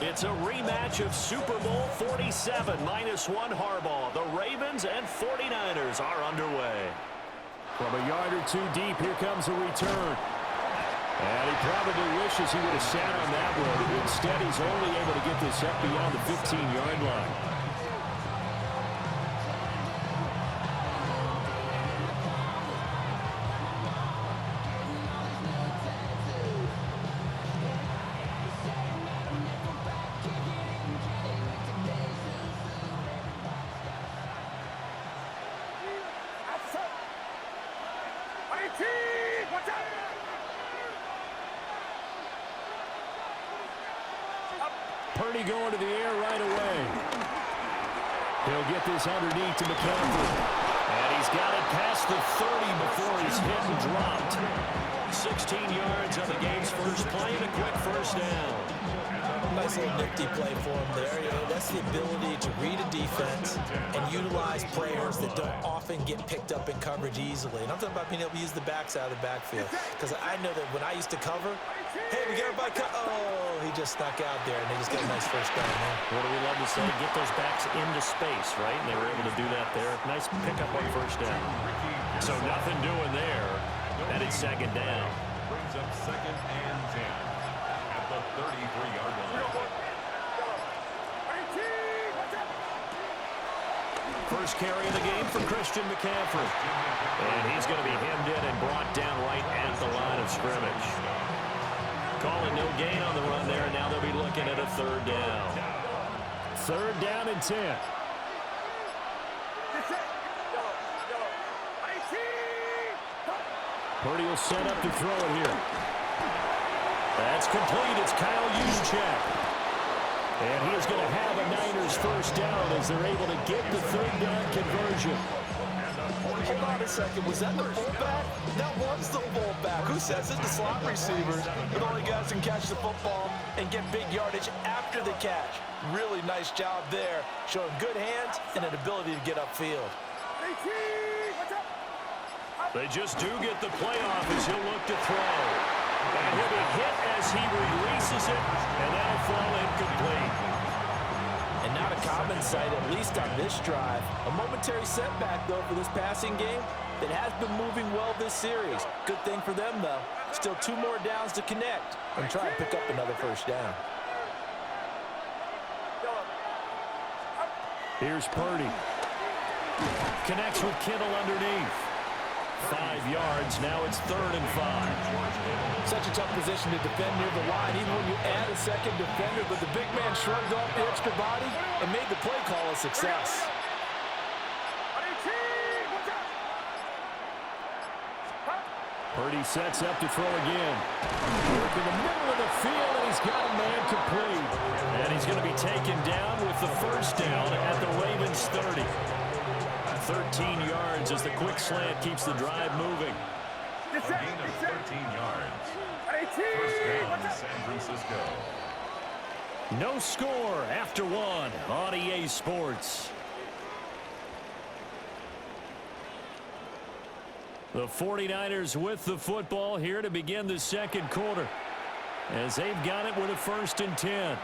It's a rematch of Super Bowl 47, -1 Harbaugh. The Ravens and 49ers are underway. From a yard or two deep, here comes a return. And he probably wishes he would have sat on that one. Instead, he's only able to get this up beyond the 15-yard line. Purdy going to the air right away. He'll get this underneath to McCaffrey. And he's got it past the 30 before he's hit and dropped. 16 yards on the game's first play and a quick first down. Nice little nifty play for him there. You know, that's the ability to read a defense and utilize players that don't often get picked up in coverage easily. And I'm talking about being able to use the backs out of the backfield. Because I know that when I used to cover, hey, we got everybody oh, he just snuck out there, and they just got a nice first down there. What do we love to say? Get those backs into space, right? And they were able to do that there. Nice pickup on first down. So nothing doing there. And it's second down. Brings up 2nd and 10 at the 33-yard line. First carry of the game for Christian McCaffrey. And he's going to be hemmed in and brought down right at the line of scrimmage. Calling no gain on the run there, and now they'll be looking at a third down. Third down and 10. Purdy will set up to throw it here. That's complete. It's Kyle Juszczyk. And he's going to have a Niners first down as they're able to get the third down conversion. Hold on a second. Was that the fullback? That was the fullback. Who says it? The slot receivers. But only guys can catch the football and get big yardage after the catch. Really nice job there. Showing good hands and an ability to get upfield. They just do get the playoff as he'll look to throw. And he'll be hit as he releases it, and that'll fall incomplete. And not a common sight, at least on this drive. A momentary setback, though, for this passing game that has been moving well this series. Good thing for them, though. Still 2 more downs to connect and try and pick up another first down. Here's Purdy. Connects with Kittle underneath. 5 yards. Now it's 3rd and 5. Such a tough position to defend near the line, even when you add a second defender. But the big man shrugged off the extra body and made the play call a success. Purdy sets up to throw again. Work in the middle of the field, and he's got a man complete. And he's going to be taken down with the first down at the Ravens 30. 13 yards as the quick slant keeps the drive moving. A gain of 13 yards. First down, San Francisco. No score after 1 on EA Sports. The 49ers with the football here to begin the second quarter, as they've got it with a 1st and 10.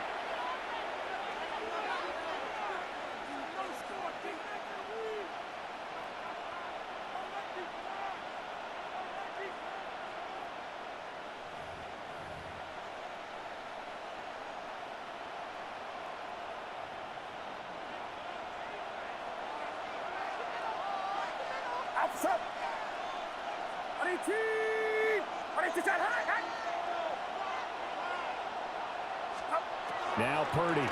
Now Purdy.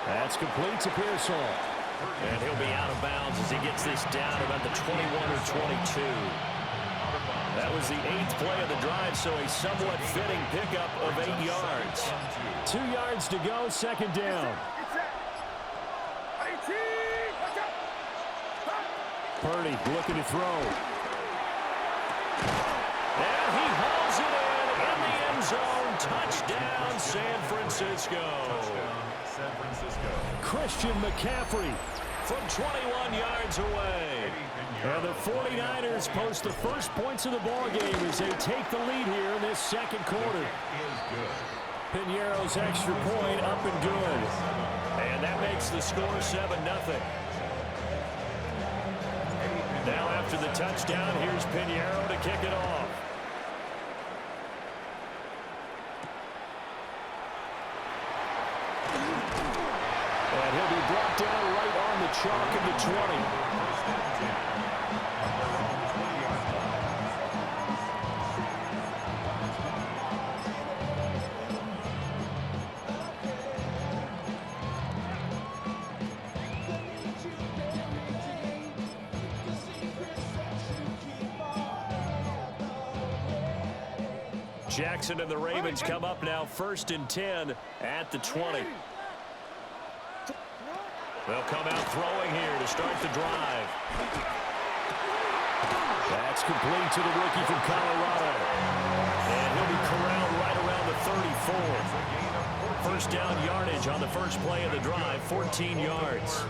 That's complete to Pearsall. And he'll be out of bounds as he gets this down about the 21 or 22. That was the 8th play of the drive, so a somewhat fitting pickup of 8 yards. 2 yards to go, second down. Purdy looking to throw. And he hauls it in the end zone. Touchdown, San Francisco. San Francisco. Christian McCaffrey from 21 yards away. And the 49ers post the first points of the ball game as they take the lead here in this second quarter. Is good. Piñeiro's extra point up and good. And that makes the score 7-0. Now after the touchdown, here's Piñeiro to kick it off. And he'll be brought down right on the chalk of the 20. Jackson and the Ravens come up now 1st and 10 at the 20. They'll come out throwing here to start the drive. That's complete to the rookie from Colorado. And he'll be corralled right around the 34. First down yardage on the first play of the drive, 14 yards.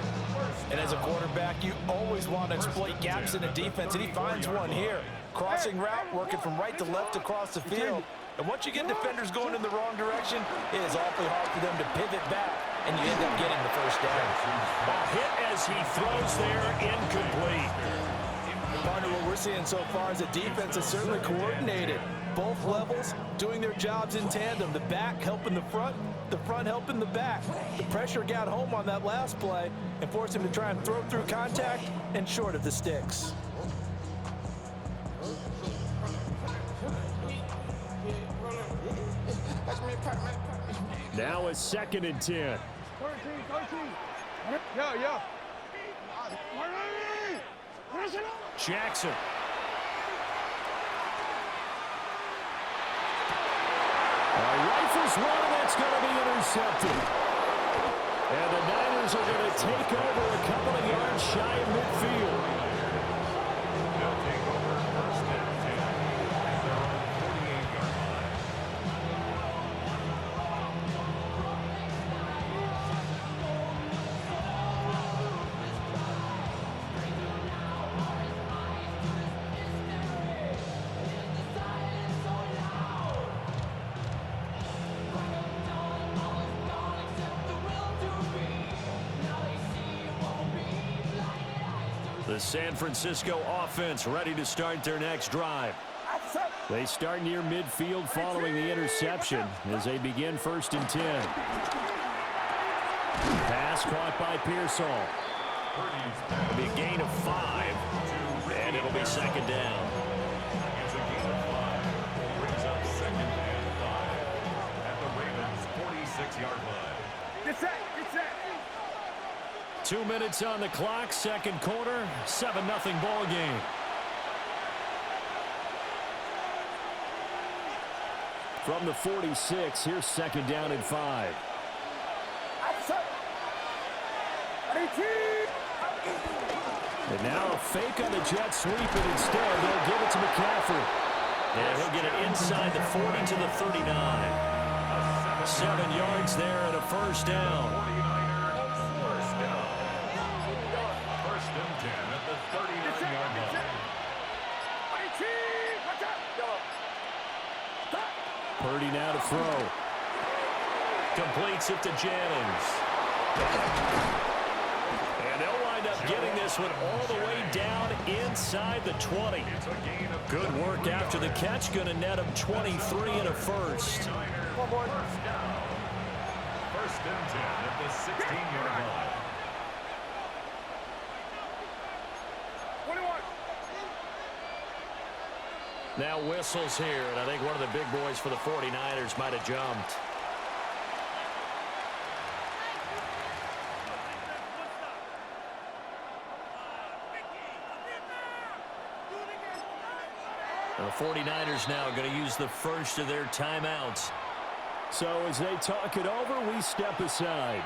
And as a quarterback, you always want to exploit gaps in the defense, and he finds one here. Crossing route, working from right to left across the field. And once you get defenders going in the wrong direction, it is awfully hard for them to pivot back, and you end up getting the first down. A hit as he throws there, incomplete. Partner, what we're seeing so far is the defense is certainly coordinated. Both levels doing their jobs in tandem. The back helping the front helping the back. The pressure got home on that last play and forced him to try and throw through contact and short of the sticks. Now a 2nd and 10. Jackson. Rifles one, that's going to be intercepted. And the Niners are going to take over a couple of yards shy of midfield. They'll take over 1st and 10 at their own 48-yard line. The San Francisco offense ready to start their next drive. They start near midfield following the interception as they begin 1st and 10. Pass caught by Pearsall. It'll be a gain of 5, and it'll be 2nd down. It's a gain of 5. Brings up 2nd and 5 at the Ravens' 46-yard line. Get set! 2 minutes on the clock, 2nd quarter, 7-0 ball game. From the 46, here's 2nd down and 5. And now a fake on the jet sweep, and instead they'll give it to McCaffrey. And he'll get it inside the 40 to the 39. 7 yards there and a 1st down. 49ers, 1st down. 1st and 10 at the 39-yard line. Purdy now to throw. Completes it to Jennings. And they'll wind up getting this one all the way down inside the 20. Good work after the catch. Going to net him 23 and a 1st. 1st down. 1st and 10 at the 16-yard line. Now whistles here, and I think one of the big boys for the 49ers might have jumped. The 49ers now going to use the first of their timeouts. So as they talk it over, we step aside.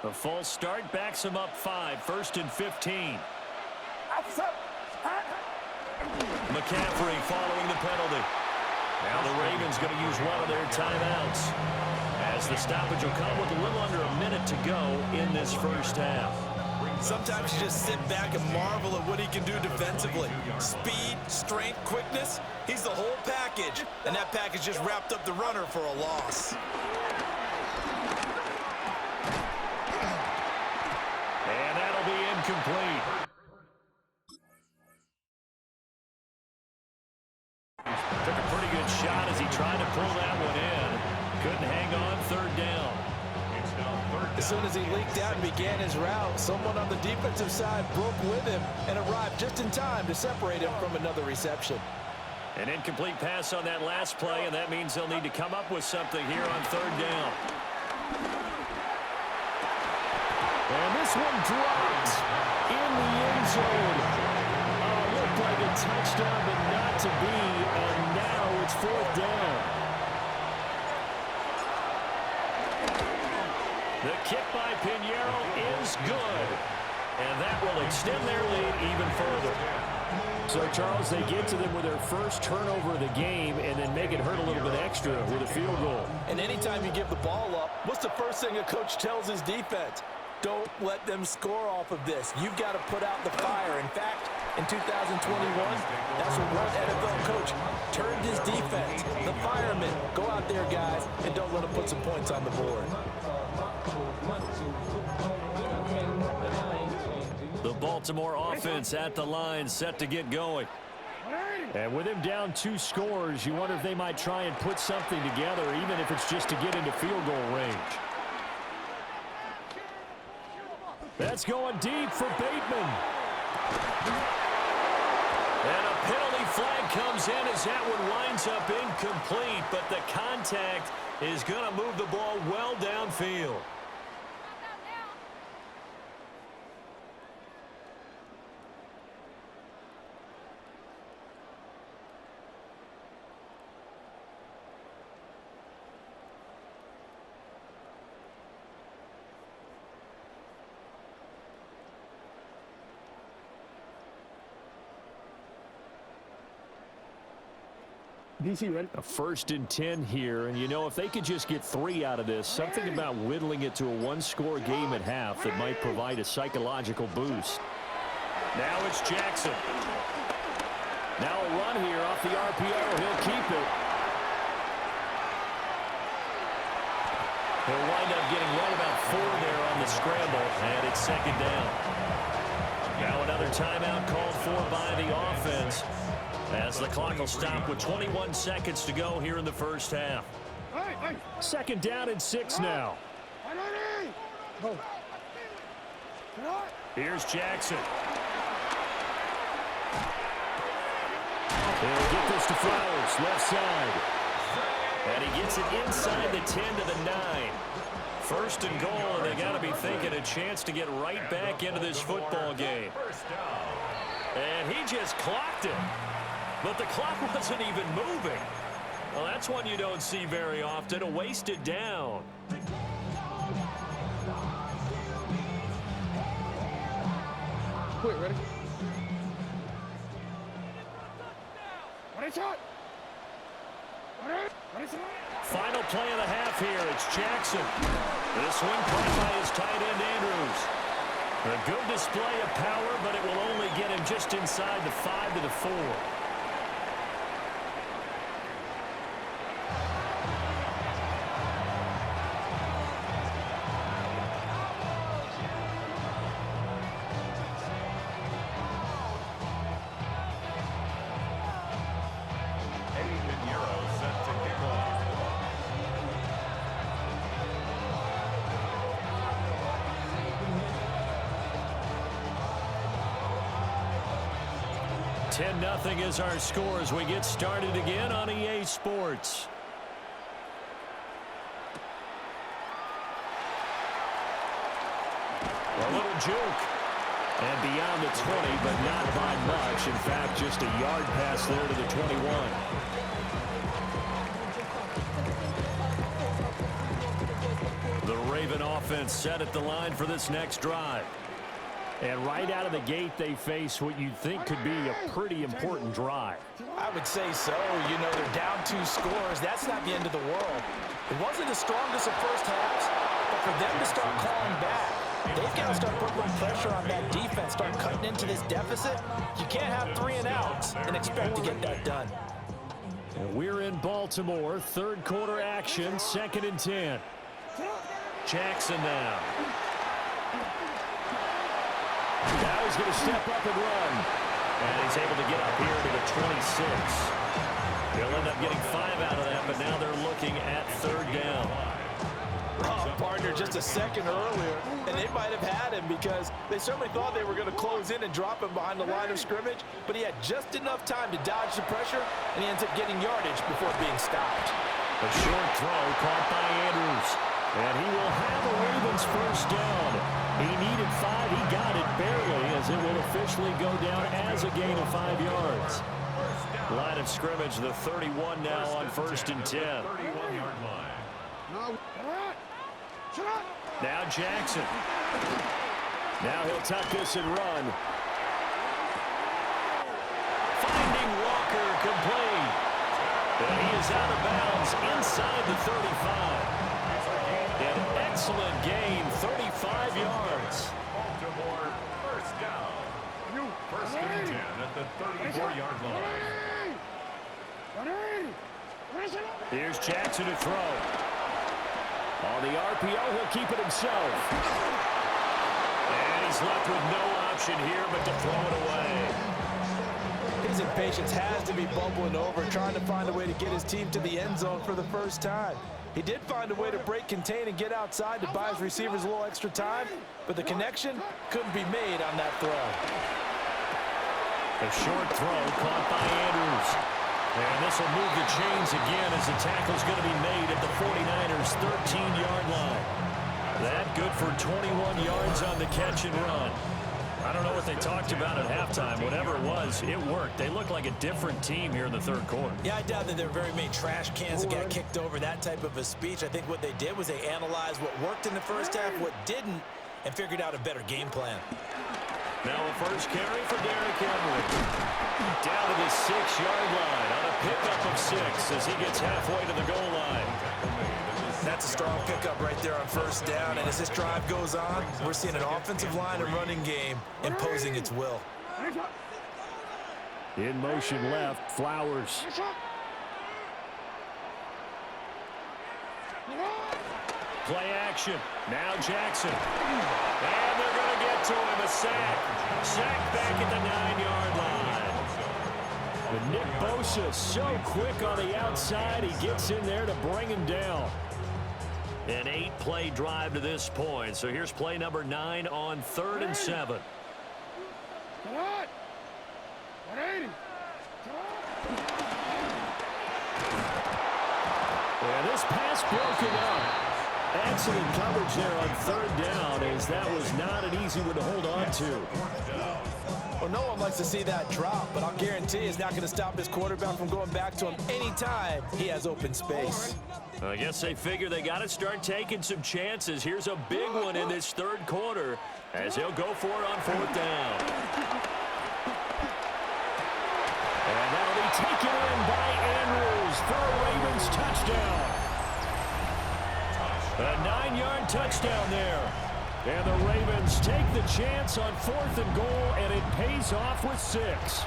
A false start backs him up 5, 1st and 15. McCaffrey following the penalty. Now the Ravens going to use one of their timeouts, as the stoppage will come with a little under a minute to go in this 1st half. Sometimes you just sit back and marvel at what he can do defensively. Speed, strength, quickness, he's the whole package. And that package just wrapped up the runner for a loss. And that'll be incomplete. Took a pretty good shot as he tried to pull that one in. Couldn't hang on, third down. As soon as he leaked out and began his route, someone on the defensive side broke with him and arrived just in time to separate him from another reception. An incomplete pass on that last play, and that means they'll need to come up with something here on third down. And this one dropped in the end zone. Looked like a touchdown, but not to be, and now it's fourth down. The kick by Pinheiro is good, and that will extend their lead even further. So, Charles, they get to them with their first turnover of the game and then make it hurt a little bit extra with a field goal. And anytime you give the ball up, what's the first thing a coach tells his defense? Don't let them score off of this. You've got to put out the fire. In fact, in 2021, that's what one NFL coach turned his defense. The firemen, go out there, guys, and don't let them put some points on the board. The Baltimore offense at the line, set to get going. And with him down 2 scores, you wonder if they might try and put something together, even if it's just to get into field goal range. That's going deep for Bateman. And a penalty flag comes in as that one winds up incomplete, but the contact is going to move the ball well downfield. DC ready? A 1st and 10 here, and you know, if they could just get 3 out of this, something about whittling it to a 1-score game at half that might provide a psychological boost. Now it's Jackson. Now a run here off the RPO. He'll keep it. He'll wind up getting right about 4 there on the scramble, and it's 2nd down. Now another timeout called for by the offense, as the clock will stop with 21 seconds to go here in the first half. 2nd down and 6 now. Here's Jackson. They'll get this to Flowers, left side. And he gets it inside the 10 to the 9. 1st and goal, and they got to be thinking a chance to get right back into this football game. And he just clocked it. But the clock wasn't even moving. Well, that's one you don't see very often, a wasted down. Quick, ready? Ready, shot! Ready, shot! Final play of the half here. It's Jackson. This one caught by his tight end, Andrews. A good display of power, but it will only get him just inside the 5 to the 4. Set to kick off. 10-0 is our score as we get started again on EA Sports. A little juke. And beyond the 20, but not by much. In fact, just a yard pass there to the 21. The Raven offense set at the line for this next drive. And right out of the gate, they face what you'd think could be a pretty important drive. I would say so. You know, they're down 2 scores. That's not the end of the world. It wasn't the strongest of first halves, but for them to start calling back, They've got to start putting more pressure on that defense, start cutting into this deficit. You can't have 3 and outs and expect to get that done. And we're in Baltimore, third quarter action, 2nd and 10. Jackson now. Now he's going to step up and run. And he's able to get up here to the 26. They'll end up getting 5 out of that, but now they're looking at 3rd down. Oh, partner, just a second earlier, and they might have had him because they certainly thought they were going to close in and drop him behind the line of scrimmage, but he had just enough time to dodge the pressure, and he ends up getting yardage before being stopped. A short throw caught by Andrews. And he will have a Ravens first down. He needed 5. He got it barely, as it will officially go down as a gain of 5 yards. Line of scrimmage, the 31 now on 1st and 10. 31-yard line. Now Jackson. Now he'll tuck this and run. Finding Walker, complete. And he is out of bounds inside the 35. An excellent gain, 35 yards. Baltimore first down. First and 10 at the 34-yard line. Here's Jackson to throw. On the RPO, he'll keep it himself. And he's left with no option here but to throw it away. His impatience has to be bubbling over, trying to find a way to get his team to the end zone for the first time. He did find a way to break contain and get outside to buy his receivers a little extra time, but the connection couldn't be made on that throw. A short throw caught by Andrews. And this will move the chains again as the tackle's going to be made at the 49ers' 13-yard line. That good for 21 yards on the catch and run. I don't know what they talked about at halftime. Whatever it was, it worked. They look like a different team here in the 3rd quarter. Yeah, I doubt that there are very many trash cans that got kicked over, that type of a speech. I think what they did was they analyzed what worked in the first half, what didn't, and figured out a better game plan. Now a first carry for Derrick Henry. Down to the 6-yard line on a pickup of 6 as he gets halfway to the goal line. That's a strong pickup right there on first down, and as this drive goes on, we're seeing an offensive line and running game imposing its will. In motion left, Flowers. Play action. Now Jackson. And they're going to get to him. A sack. Sack back at the 9-yard line. But Nick Bosa so quick on the outside. He gets in there to bring him down. An 8-play drive to this point. So here's play number 9 on 3rd and 7. And this pass broken up. Excellent coverage there on 3rd down, as that was not an easy one to hold on to. Well, no one likes to see that drop, but I'll guarantee it's not going to stop his quarterback from going back to him anytime he has open space. I guess they figure they got to start taking some chances. Here's a big one in this 3rd quarter as he'll go for it on 4th down. And that'll be taken in by Andrews for a Ravens touchdown. A 9-yard touchdown there. And the Ravens take the chance on 4th and goal, and it pays off with 6.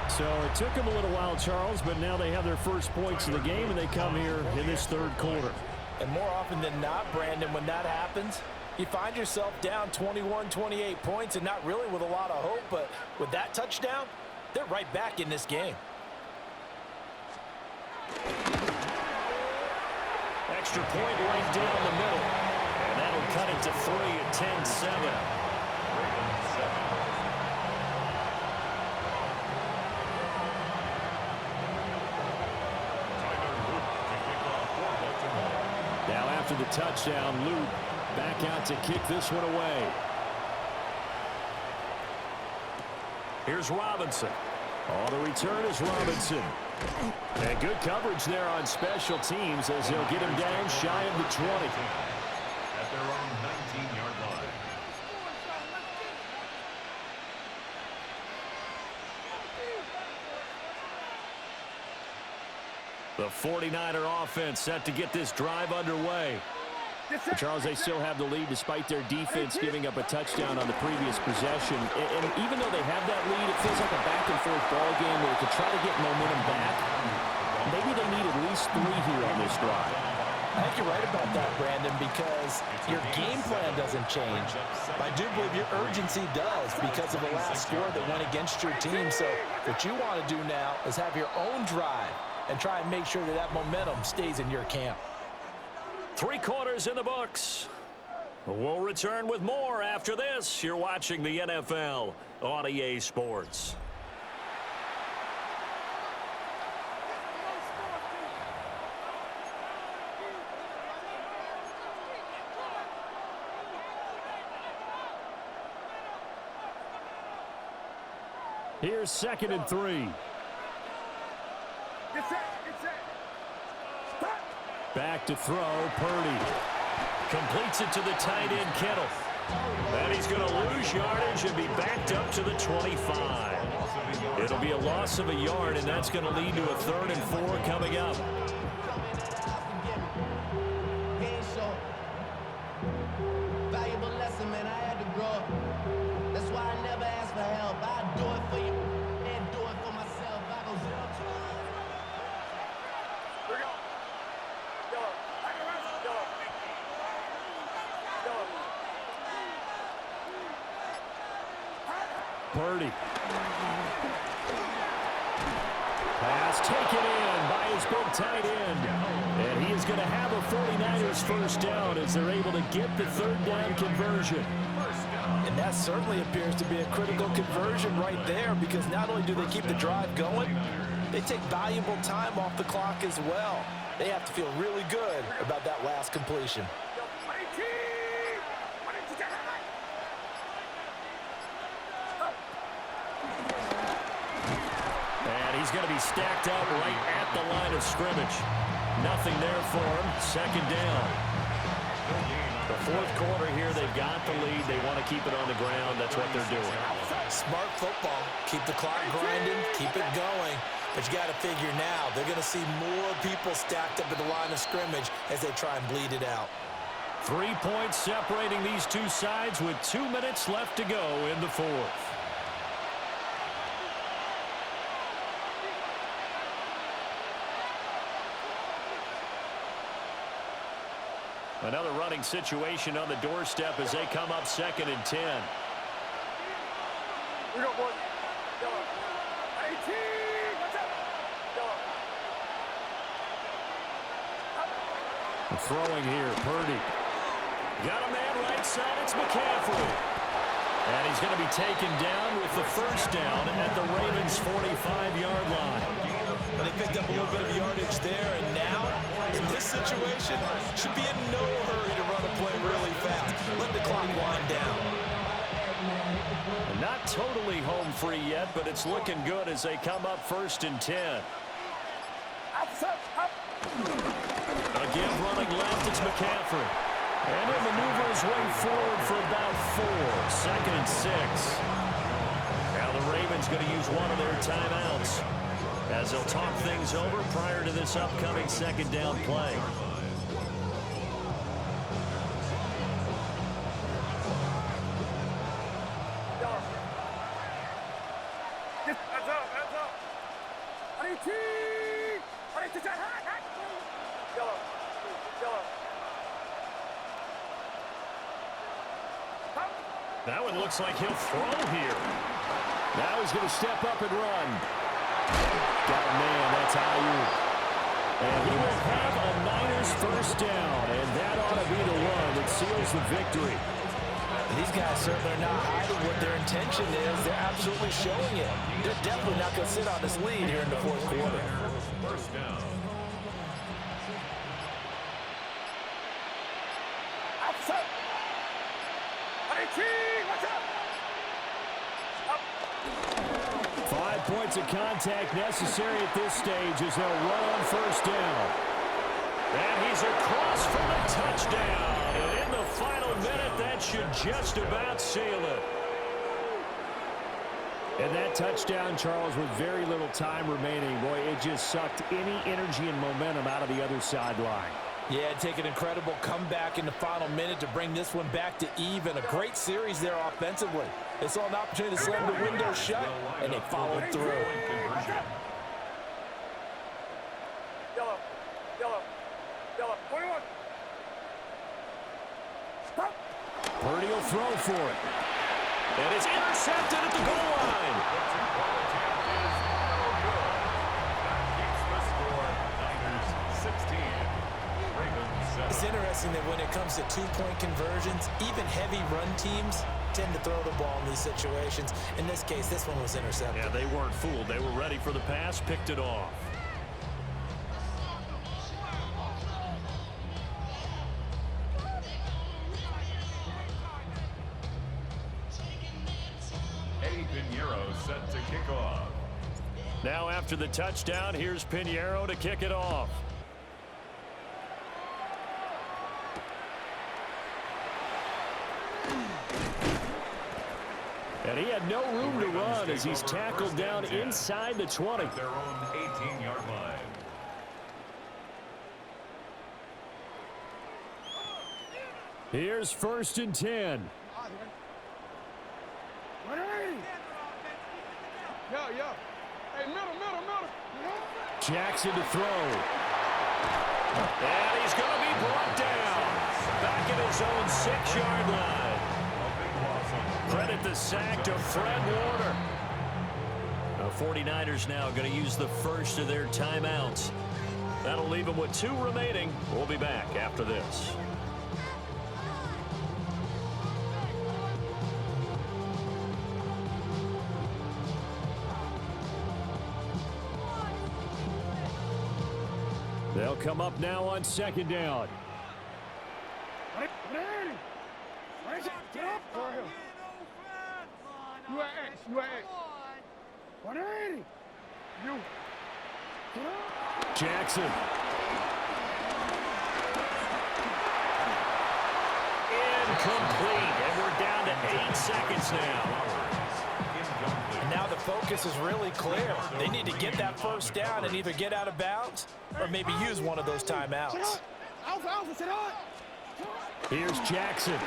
So it took them a little while, Charles, but now they have their first points of the game, and they come here in this 3rd quarter. And more often than not, Brandon, when that happens, you find yourself down 21, 28 points, and not really with a lot of hope, but with that touchdown, they're right back in this game. Extra point right down the middle. And that'll cut it to 3 at 10-7. Now after the touchdown, Luke back out to kick this one away. Here's Robinson. On the return is Robinson. And good coverage there on special teams as they'll get him down shy of the 20. At their own 19-yard line. The 49er offense set to get this drive underway. Charles, they still have the lead despite their defense giving up a touchdown on the previous possession. And even though they have that lead, it feels like a back-and-forth ball game where to try to get momentum back, maybe they need at least 3 here on this drive. I think you're right about that, Brandon, because your game plan doesn't change. I do believe your urgency does because of the last score that went against your team. So what you want to do now is have your own drive and try and make sure that that momentum stays in your camp. 3 quarters in the books. We'll return with more after this. You're watching the NFL on EA Sports. Here's 2nd and 3. Back to throw, Purdy. Completes it to the tight end, Kittle. And he's going to lose yardage and be backed up to the 25. It'll be a loss of a yard, and that's going to lead to a 3rd and 4 coming up. Valuable lesson, man. I had to grow up. That's why I never ask for help. I do it for you and do it for myself. I go 0 to 1. Purdy. Pass taken in by his big tight end. And he is going to have a 49ers first down as they're able to get the 3rd down conversion. And that certainly appears to be a critical conversion right there because not only do they keep the drive going, they take valuable time off the clock as well. They have to feel really good about that last completion. And he's going to be stacked up right at the line of scrimmage. Nothing there for him. 2nd down. The 4th quarter here, they've got the lead. They want to keep it on the ground. That's what they're doing. Smart football. Keep the clock grinding. Keep it going. But you got to figure now, they're going to see more people stacked up at the line of scrimmage as they try and bleed it out. 3 points separating these two sides with 2 minutes left to go in the 4th. Another running situation on the doorstep as they come up 2nd and 10. We got one. 18. Throwing here, Purdy. Got a man right side, it's McCaffrey. And he's going to be taken down with the 1st down at the Ravens' 45-yard line. Well, they picked up a little bit of yardage there, and now, in this situation, should be in no hurry to run a play really fast. Let the clock wind down. Not totally home free yet, but it's looking good as they come up 1st and 10. Again, running left, it's McCaffrey. And he'll maneuver his way forward for about 4. 2nd and 6. Now the Ravens going to use one of their timeouts as they'll talk things over prior to this upcoming 2nd down play. That one looks like he'll throw here. Now he's going to step up and run. Got a man, that's Ayuk. And he will have a Niners first down, and that ought to be the one that seals the victory. These guys certainly are not hiding what their intention is. They're absolutely showing it. They're definitely not going to sit on this lead here in the 4th quarter. First down. Outside. 18. Watch out. 5 points of contact necessary at this stage as they'll run on 1st down. And he's across for the touchdown. And in the final minute, that should just about seal it. And that touchdown, Charles, with very little time remaining, boy, it just sucked any energy and momentum out of the other sideline. Yeah, take an incredible comeback in the final minute to bring this one back to even. A great series there offensively. They saw an opportunity to slam the window shut, and they followed through. Yellow. Yellow. Yellow. 21. Stop. Purdy will throw for it. And it's intercepted at the goal line. It's interesting that when it comes to two-point conversions, even heavy run teams tend to throw the ball in these situations. In this case, this one was intercepted. Yeah, they weren't fooled. They were ready for the pass, picked it off. Eddie Pinheiro set to kick off. Now after the touchdown, here's Pinheiro to kick it off. And he had no room to run as he's tackled down inside the 20. Their own 18-yard line. Here's 1st and 10. Yeah. Hey, middle. Jackson to throw. And he's going to be brought down. Back at his own 6-yard line. Credit the sack to Fred Warner. The 49ers now going to use the first of their timeouts. That'll leave them with 2 remaining. We'll be back after this. They'll come up now on 2nd down. Jackson. Incomplete. And we're down to 8 seconds now. And now the focus is really clear. They need to get that first down and either get out of bounds or maybe use one of those timeouts. Here's Jackson.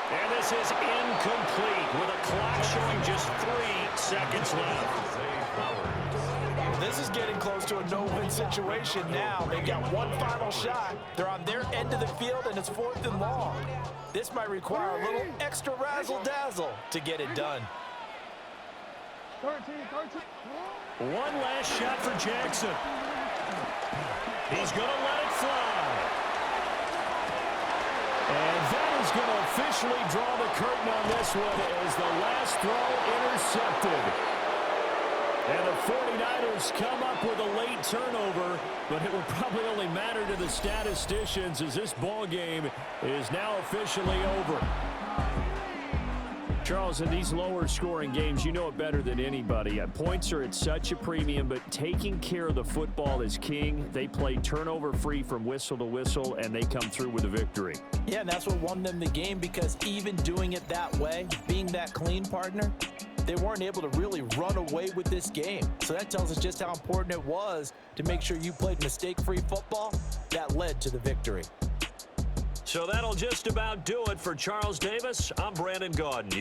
And this is incomplete with a clock showing just 3 seconds left. This is getting close to a no-win situation now. They've got one final shot. They're on their end of the field, and it's 4th and long. This might require a little extra razzle-dazzle to get it done. 13. One last shot for Jackson. He's going to let it fly. And that is going to officially draw the curtain on this one as the last throw intercepted. And the 49ers come up with a late turnover, but it will probably only matter to the statisticians as this ball game is now officially over. Charles, in these lower scoring games, you know it better than anybody. Points are at such a premium, but taking care of the football is king. They play turnover free from whistle to whistle, and they come through with a victory. Yeah, and that's what won them the game, because even doing it that way, being that clean partner, they weren't able to really run away with this game. So that tells us just how important it was to make sure you played mistake-free football. That led to the victory. So that'll just about do it for Charles Davis. I'm Brandon Gaudin.